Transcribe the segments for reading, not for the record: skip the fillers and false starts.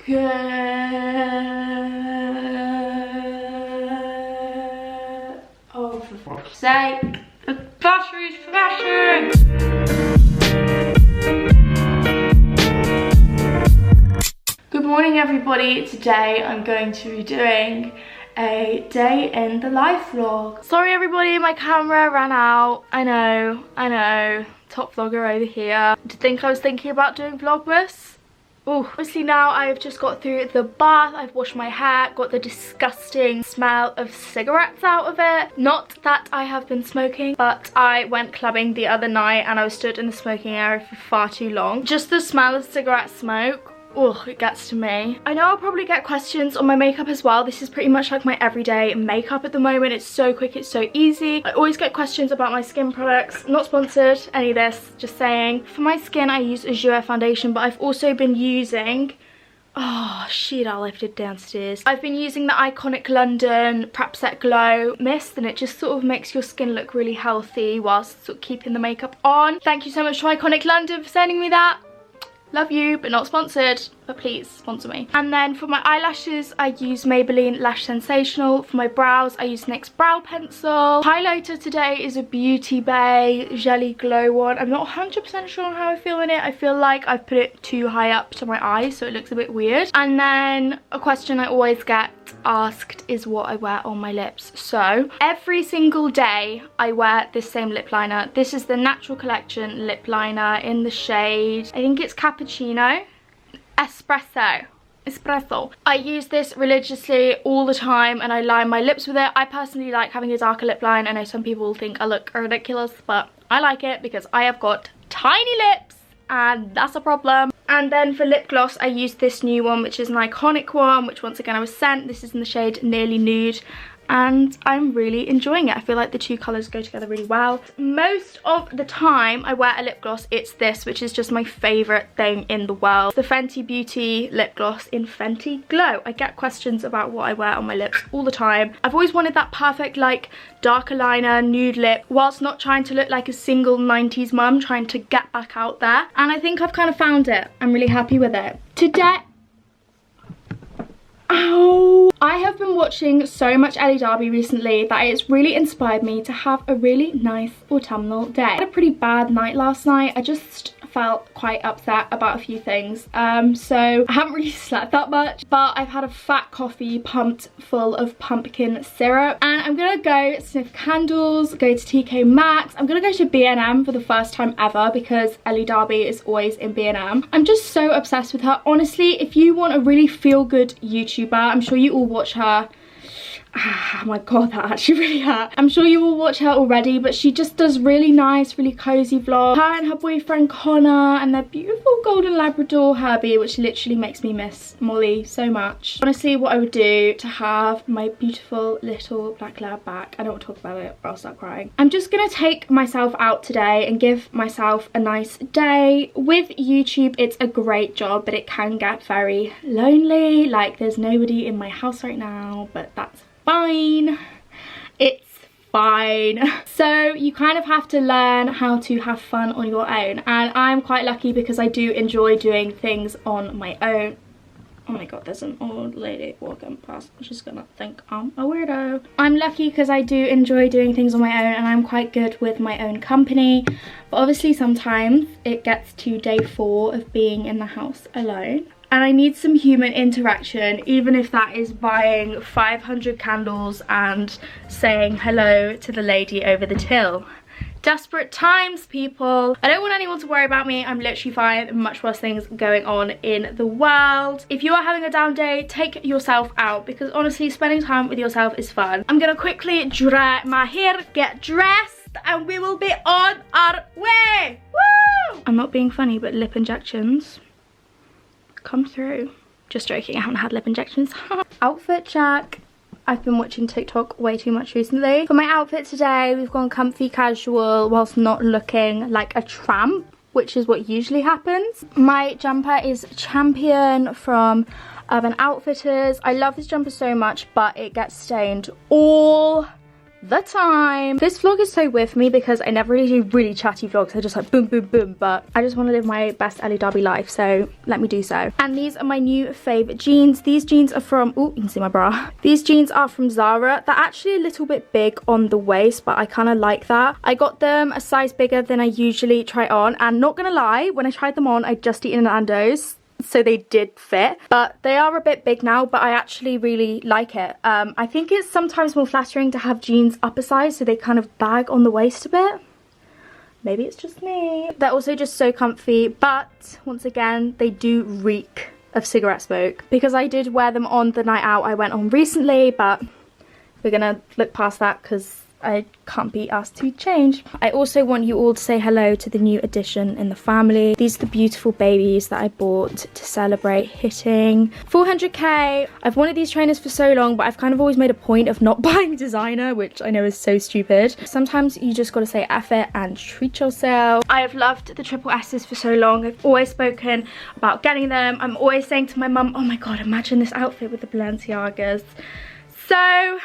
Oh, for fuck's sake. The battery's flashing! Good morning, everybody. Today I'm going to be doing a day in the life vlog. Sorry everybody, my camera ran out. I know. Top vlogger over here. Did you think I was thinking about doing Vlogmas? Oh, obviously now I've just got through the bath, I've washed my hair, got the disgusting smell of cigarettes out of it. Not that I have been smoking, but I went clubbing the other night and I was stood in the smoking area for far too long. Just the smell of cigarette smoke, oh, it gets to me. I know I'll probably get questions on my makeup as well. This is pretty much like my everyday makeup at the moment. It's so quick, it's so easy. I always get questions about my skin products. Not sponsored, any of this, just saying. For my skin, I use a Jouer foundation, but I've also been using, oh shit, I left it downstairs. I've been using the Iconic London Prep Set Glow mist, and it just sort of makes your skin look really healthy whilst sort of keeping the makeup on. Thank you so much to Iconic London for sending me that. Love you, but not sponsored, but please sponsor me. And then for my eyelashes, I use Maybelline Lash Sensational. For my brows, I use NYX Brow Pencil. Highlighter today is a Beauty Bay Jelly Glow one. I'm not 100% sure on how I feel in it. I feel like I've put it too high up to my eyes, so it looks a bit weird. And then a question I always get asked is what I wear on my lips. So every single day I wear this same lip liner. This is the Natural Collection lip liner in the shade, I think it's Cappuccino. Espresso. I use this religiously all the time and I line my lips with it. I personally like having a darker lip line. I know some people think I look ridiculous, but I like it because I have got tiny lips and that's a problem. And then for lip gloss, I use this new one, which is an Iconic one, which once again I was sent. This is in the shade Nearly Nude, and I'm really enjoying it. I feel like the two colours go together really well. Most of the time I wear a lip gloss, it's this, which is just my favourite thing in the world. The Fenty Beauty lip gloss in Fenty Glow. I get questions about what I wear on my lips all the time. I've always wanted that perfect like darker liner, nude lip, whilst not trying to look like a single 90s mum, trying to get back out there. And I think I've kind of found it. I'm really happy with it. Today, ow! I have been watching so much Ellie Darby recently that it's really inspired me to have a really nice autumnal day. I had a pretty bad night last night. I just felt quite upset about a few things. So I haven't really slept that much, but I've had a fat coffee pumped full of pumpkin syrup, and I'm gonna go sniff candles, go to TJ Maxx. I'm gonna go to B&M for the first time ever because Ellie Darby is always in B&M. I'm just so obsessed with her. Honestly, if you want a really feel-good YouTuber, I'm sure you all watch her. Oh my god, that actually really hurt. I'm sure you will watch her already, but she just does really nice, really cozy vlogs. Her and her boyfriend Connor and their beautiful golden Labrador Herbie, which literally makes me miss Molly so much. Honestly, what I would do to have my beautiful little black lab back, I don't want to talk about it or I'll start crying. I'm just gonna take myself out today and give myself a nice day. With YouTube, it's a great job, but it can get very lonely. Like, there's nobody in my house right now, but that's fine. It's fine. So you kind of have to learn how to have fun on your own, and I'm quite lucky because I do enjoy doing things on my own. Oh my god, there's an old lady walking past. She's gonna think I'm a weirdo. I'm lucky because I do enjoy doing things on my own and I'm quite good with my own company, but obviously sometimes it gets to day 4 of being in the house alone and I need some human interaction, even if that is buying 500 candles and saying hello to the lady over the till. Desperate times, people. I don't want anyone to worry about me. I'm literally fine. Much worse things going on in the world. If you are having a down day, take yourself out, because honestly, spending time with yourself is fun. I'm gonna quickly dry my hair, get dressed, and we will be on our way. Woo! I'm not being funny, but lip injections come through. Just joking, I haven't had lip injections. Outfit check. I've been watching TikTok way too much recently. For my outfit today, we've gone comfy casual whilst not looking like a tramp, which is what usually happens. My jumper is Champion from Urban Outfitters. I love this jumper so much, but it gets stained all the time. This vlog is so weird for me because I never really do really chatty vlogs. I just like boom, boom, boom. But I just want to live my best Ellie Darby life, so let me do so. And these are my new favourite jeans. These jeans are from, oh, you can see my bra. These jeans are from Zara. They're actually a little bit big on the waist, but I kind of like that. I got them a size bigger than I usually try on. And not gonna lie, when I tried them on, I'd just eaten an Nando's, so they did fit, but they are a bit big now, but I actually really like it. I think it's sometimes more flattering to have jeans upper size so they kind of bag on the waist a bit. Maybe it's just me. They're also just so comfy, but once again, they do reek of cigarette smoke because I did wear them on the night out I went on recently, but we're gonna look past that because I can't be asked to change. I also want you all to say hello to the new addition in the family. These are the beautiful babies that I bought to celebrate hitting 400k. I've wanted these trainers for so long, but I've kind of always made a point of not buying designer, which I know is so stupid. Sometimes you just gotta say F it and treat yourself. I have loved the triple S's for so long. I've always spoken about getting them. I'm always saying to my mum, oh my god, imagine this outfit with the Balenciagas. So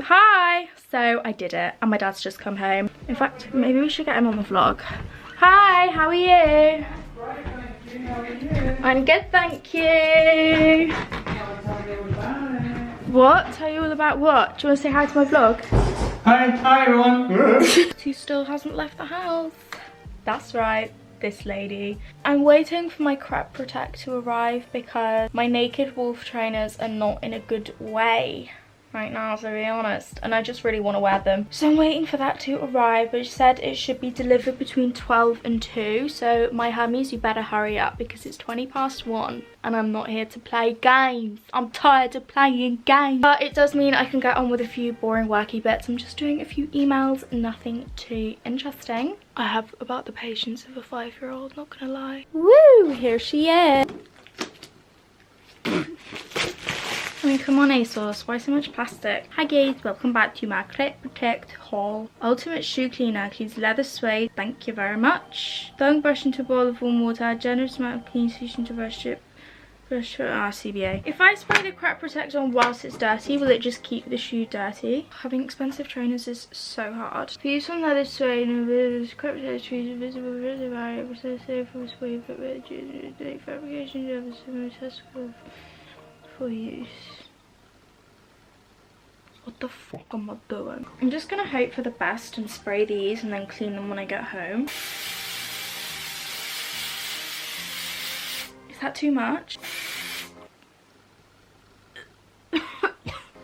hi! So I did it, and my dad's just come home. In fact, maybe we should get him on the vlog. Hi, how are you? I'm good, thank you. What? Tell you all about what? Do you want to say hi to my vlog? Hi everyone. Who still hasn't left the house? That's right, this lady. I'm waiting for my crep protect to arrive because my naked wolf trainers are not in a good way right now, to be honest, and I just really want to wear them, so I'm waiting for that to arrive. But she said it should be delivered between 12 and 2, so my hummies, you better hurry up because it's 1:20 and I'm not here to play games. I'm tired of playing games. But it does mean I can get on with a few boring worky bits. I'm just doing a few emails, nothing too interesting. I have about the patience of a 5-year-old, not gonna lie. Woo, here she is. I mean, come on ASOS, why so much plastic? Hi guys, welcome back to my Crep Protect haul. Ultimate shoe cleaner, cleans leather suede, thank you very much. Don't brush into a bowl of warm water, generous amount of clean solution to brush it. CBA. If I spray the Crep Protect on whilst it's dirty, will it just keep the shoe dirty? Having expensive trainers is so hard. If you use some leather suede and Crep Protect trees are visible barrier, so safe from suede, but fabrication of a testable for use. What the fuck am I doing? I'm just gonna hope for the best and spray these and then clean them when I get home. Is that too much?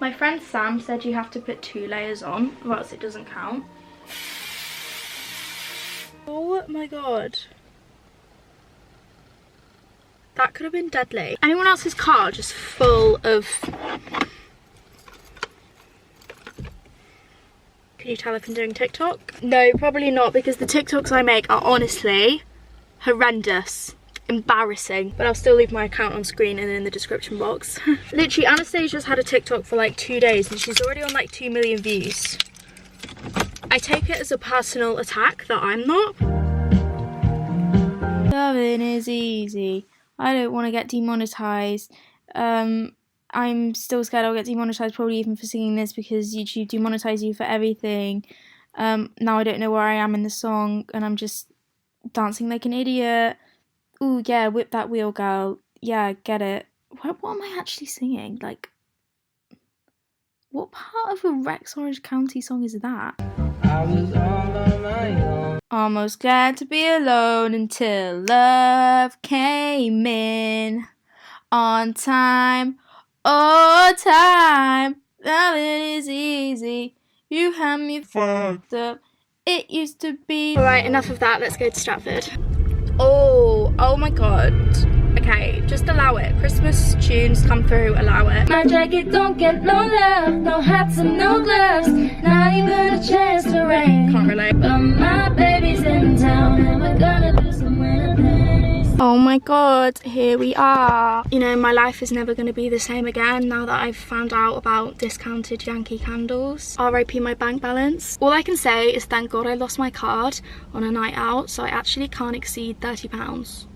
My friend Sam said you have to put 2 layers on or else it doesn't count. Oh my god. That could have been deadly. Anyone else's car just full of... Can you tell if I'm doing TikTok? No, probably not, because the TikToks I make are honestly horrendous. Embarrassing. But I'll still leave my account on screen and in the description box. Literally, Anastasia's had a TikTok for like 2 days and she's already on like 2 million views. I take it as a personal attack that I'm not. Loving is easy. I don't want to get demonetized. I'm still scared I'll get demonetized, probably even for singing this, because YouTube demonetize you for everything. Now I don't know where I am in the song and I'm just dancing like an idiot. Ooh yeah, whip that wheel, girl. Yeah, get it. What am I actually singing? Like, what part of a Rex Orange County song is that? I was all on my own. Almost glad to be alone until love came in. On time, oh time, loving is easy. You had me fucked up. It used to be. Alright, enough of that. Let's go to Stratford. Oh my god. Okay, just allow it. Christmas tunes come through, allow it. My jacket don't get no love, no hats and no gloves, not even a chance to rain. Can't relate. But my baby's in town and we're gonna do some winter things. Oh my god, here we are. You know, my life is never gonna be the same again now that I've found out about discounted Yankee candles. RIP my bank balance. All I can say is thank god I lost my card on a night out, so I actually can't exceed £30.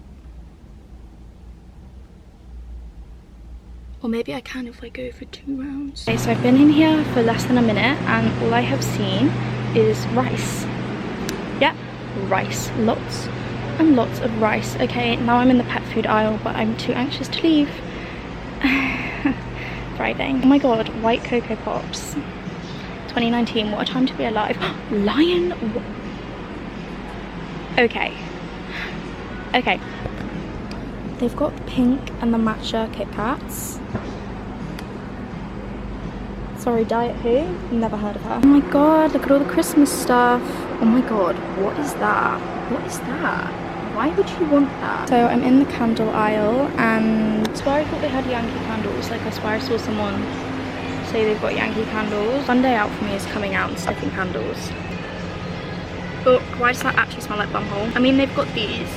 Or maybe I can if I go for 2 rounds. Okay, so I've been in here for less than a minute and all I have seen is rice. Yep, rice. Lots and lots of rice. Okay, now I'm in the pet food aisle, but I'm too anxious to leave. Thriving. Oh my god, white Cocoa Pops. 2019, what a time to be alive. Lion. Okay. Okay. They've got the pink and the matcha Kit Kats. Sorry, Diet Who? Never heard of her. Oh my god, look at all the Christmas stuff. Oh my god, what is that? What is that? Why would you want that? So I'm in the candle aisle and I swear I thought they had Yankee candles. Like I swear I saw someone say they've got Yankee candles. Fun day out for me is coming out and sniffing candles. But why does that actually smell like bumhole? I mean, they've got these.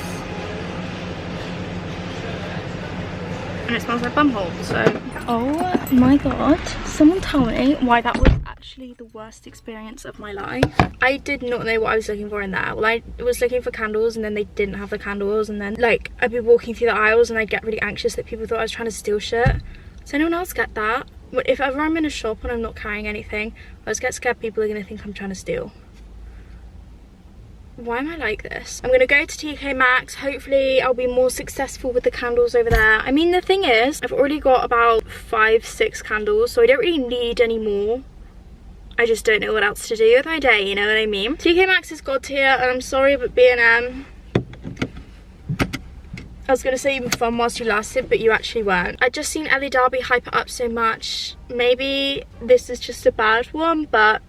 And it smells like bumhole, so. Oh my god. Someone tell me why that was actually the worst experience of my life. I did not know what I was looking for in there. Well, I was looking for candles and then they didn't have the candles, and then like I'd be walking through the aisles and I'd get really anxious that people thought I was trying to steal shit. Does anyone else get that? If ever I'm in a shop and I'm not carrying anything, I just get scared people are gonna think I'm trying to steal. Why am I like this? I'm gonna go to TJ Maxx. Hopefully I'll be more successful with the candles over there. I mean, the thing is, I've already got about 5-6 candles, so I don't really need any more. I just don't know what else to do with my day, you know what I mean? TJ Maxx is god tier, and I'm sorry, but B&M, I was gonna say you were fun whilst you lasted, but you actually weren't. I'd just seen Ellie Darby hype it up so much. Maybe this is just a bad one, but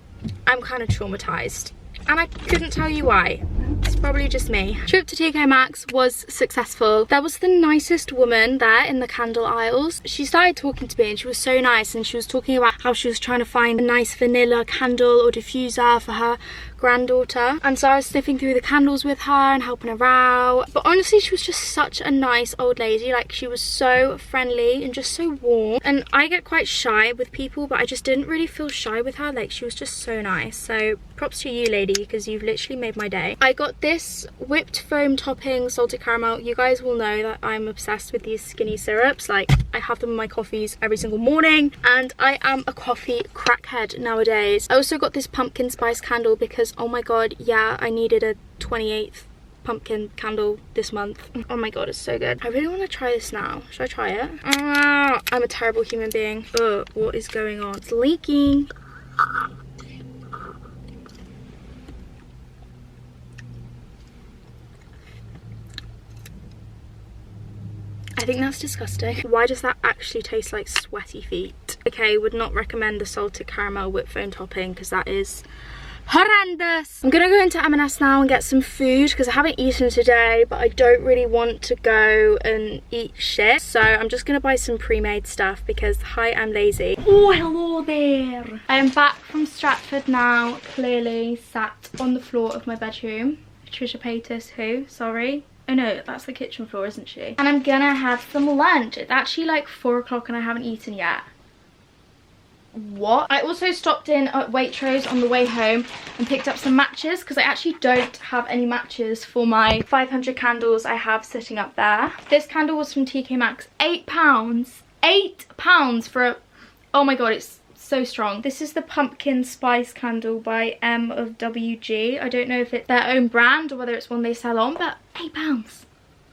I'm kind of traumatized. And I couldn't tell you why. It's probably just me. Trip to TJ Maxx was successful. There was the nicest woman there in the candle aisles. She started talking to me and she was so nice, and she was talking about how she was trying to find a nice vanilla candle or diffuser for her granddaughter. And so I was sniffing through the candles with her and helping her out. But honestly, she was just such a nice old lady. Like, she was so friendly and just so warm. And I get quite shy with people, but I just didn't really feel shy with her. Like, she was just so nice. So props to you, lady, because you've literally made my day. I got this whipped foam topping salted caramel. You guys will know that I'm obsessed with these skinny syrups. Like, I have them in my coffees every single morning, and I am a coffee crackhead nowadays. I also got this pumpkin spice candle because, oh my god, yeah, I needed a 28th pumpkin candle this month. Oh my god, it's so good. I really want to try this now. Should I try it? I'm a terrible human being. Ugh, what is going on? It's leaking. I think that's disgusting. Why does that actually taste like sweaty feet? Okay, would not recommend the salted caramel whipped foam topping because that is horrendous. I'm gonna go into M&S now and get some food because I haven't eaten today, but I don't really want to go and eat shit. So I'm just gonna buy some pre-made stuff because, hi, I'm lazy. Oh, hello there. I am back from Stratford now, clearly sat on the floor of my bedroom. Trisha Paytas, who? Sorry. Oh no, that's the kitchen floor, isn't she? And I'm gonna have some lunch. It's actually like 4 o'clock and I haven't eaten yet. What? I also stopped in at Waitrose on the way home and picked up some matches because I actually don't have any matches for my 500 candles I have sitting up there. This candle was from TJ Maxx. £8. £8 for a... Oh my god, it's so strong. This is the pumpkin spice candle by M of WG. I don't know if it's their own brand or whether it's one they sell on, but £8.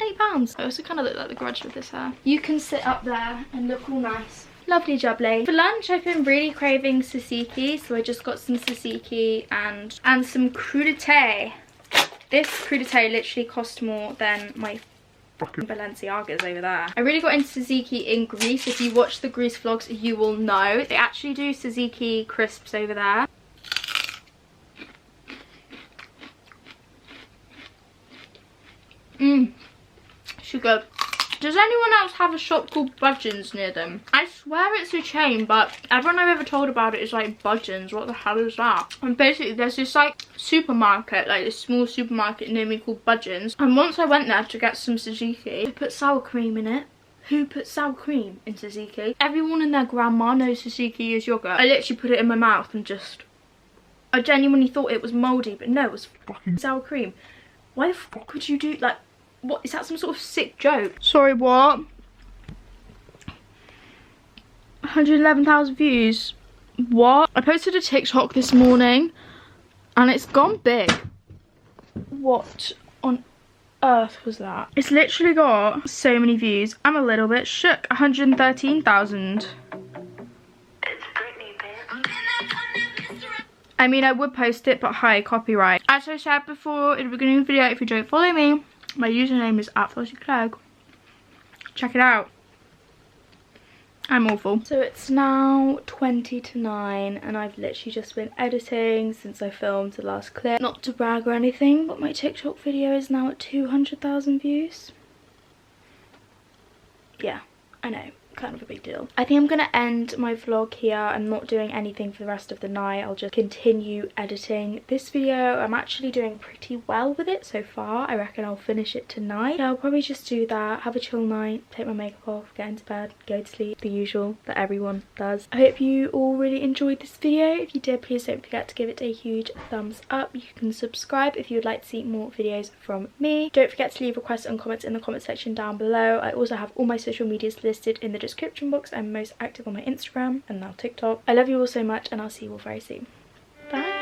£8. I also kind of look like the Grudge with this hair. You can sit up there and look all nice. Lovely jubbly. For lunch, I've been really craving tzatziki, so I just got some tzatziki and some crudité. This crudité literally cost more than my fucking Balenciagas over there. I really got into tzatziki in Greece. If you watch the Greece vlogs, you will know. They actually do tzatziki crisps over there. Sugar. Does anyone else have a shop called Budgeons near them? I swear it's a chain, but everyone I've ever told about it is like, Budgeons, what the hell is that? And basically there's this like supermarket, like this small supermarket near me called Budgeons. And once I went there to get some tzatziki, they put sour cream in it. Who put sour cream in tzatziki? Everyone and their grandma knows tzatziki is yogurt. I literally put it in my mouth and just... I genuinely thought it was mouldy, but no, it was fucking sour cream. Why the fuck would you do, like... What, is that some sort of sick joke? Sorry, what? 111,000 views. What? I posted a TikTok this morning and it's gone big. What on earth was that? It's literally got so many views. I'm a little bit shook. 113,000. I mean, I would post it, but hi, copyright. As I said before in the beginning of the video, if you don't follow me, my username is @flossie.clegg. Check it out. I'm awful. So it's now 20 to 9 and I've literally just been editing since I filmed the last clip. Not to brag or anything, but my TikTok video is now at 200,000 views. Yeah, I know. Kind of a big deal. I think I'm gonna end my vlog here. I'm not doing anything for the rest of the night. I'll just continue editing this video. I'm actually doing pretty well with it so far. I reckon I'll finish it tonight. Yeah, I'll probably just do that, have a chill night, take my makeup off, get into bed, go to sleep, the usual that everyone does. I hope you all really enjoyed this video. If you did, please don't forget to give it a huge thumbs up. You can subscribe if you would like to see more videos from me. Don't forget to leave requests and comments in the comment section down below. I also have all my social medias listed in the description box. I'm most active on my Instagram and now TikTok. I love you all so much and I'll see you all very soon. Bye.